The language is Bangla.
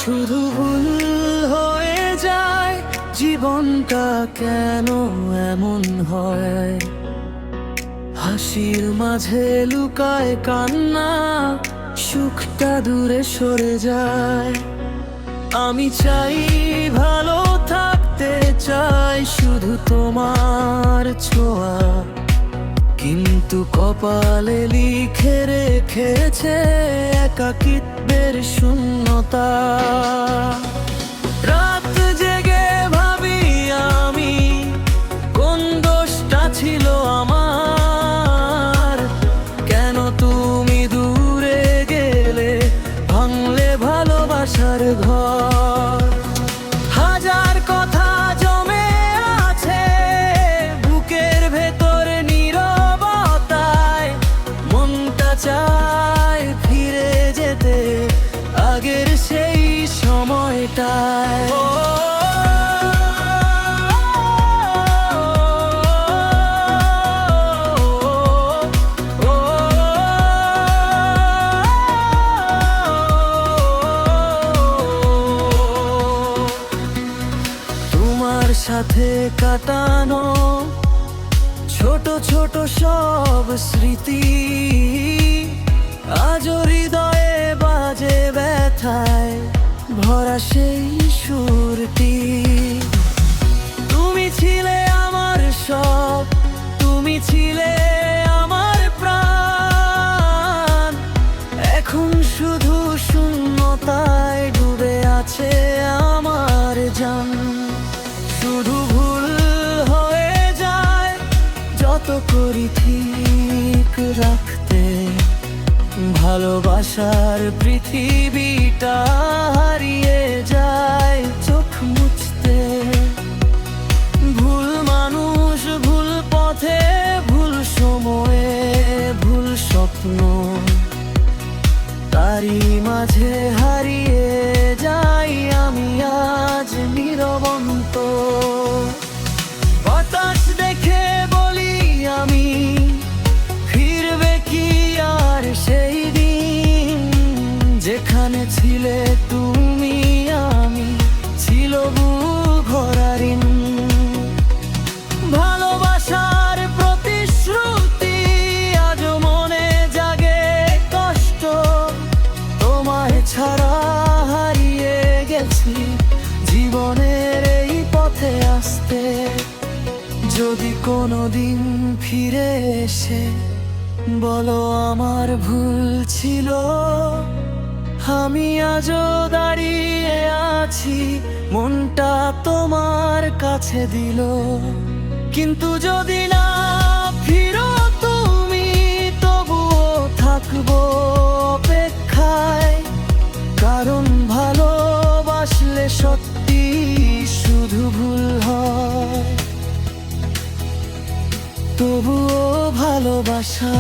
শুধু ভুল হয়ে যায়, জীবনটা কেন এমন হয়? হাসির মাঝে লুকায় কান্না, সুখটা দূরে সরে যায়। আমি চাই ভালো থাকতে চাই শুধু তোমার ছোঁয়া, কিন্তু কপালে লিখে রেখেছে একাকিত্বের শূন্যতা। রাত জেগে ভাবি আমি কোন দোষটা ছিল আমার, কেন তুমি দূরে গেলে, ভাঙলে ভালোবাসার ঘর। হাজার কথা জমে আছে বুকের ভেতর নীরবতায়, মনটা চায় ফিরে যেতে আগের সেই সময়টায়। তোমার সাথে কাটানো ছোট ছোট সব স্মৃতি আজও হৃদয়ে বাজে ব্যথায় ভরা সেই সুরটি। তুমি ছিলে আমার সব, তুমি ছিলে আমার প্রাণ, এখন শুধু শূন্যতায় ডুবে আছে আমার জান। শুধু ভুল হয়ে যায় যত করি ঠিক রাখতে, ভালোবাসার পৃথিবীটা হারিয়ে যায় চোখ মুছতে। ভুল মানুষ, ভুল পথে, ভুল সময়ে, ভুল স্বপ্ন, তারই মাঝে হারিয়ে যাই আমি আজ নীরবন্ত। বাতাস দেখে বলি আমি ফিরবে কি আর সেই দিন, যেখানে ছিলে তুমি আমি ছিল বুক ভরা ঋণ। ভালোবাসার প্রতিশ্রুতি আজও মনে জাগে কষ্ট, তোমায় ছাড়া হারিয়ে গেছি জীবনের এই পথে আসতে। যদি কোনোদিন ফিরে এসে বলো আমার ভুল ছিল, আমি আজও দাঁড়িয়ে আছি মনটা তোমার কাছে দিল। কিন্তু যদি না ফিরো তুমি, তবুও থাকবো অপেক্ষায়, কারণ ভালোবাসলে সত্যি শুধু ভুল হয়, তবুও ভালোবাসা।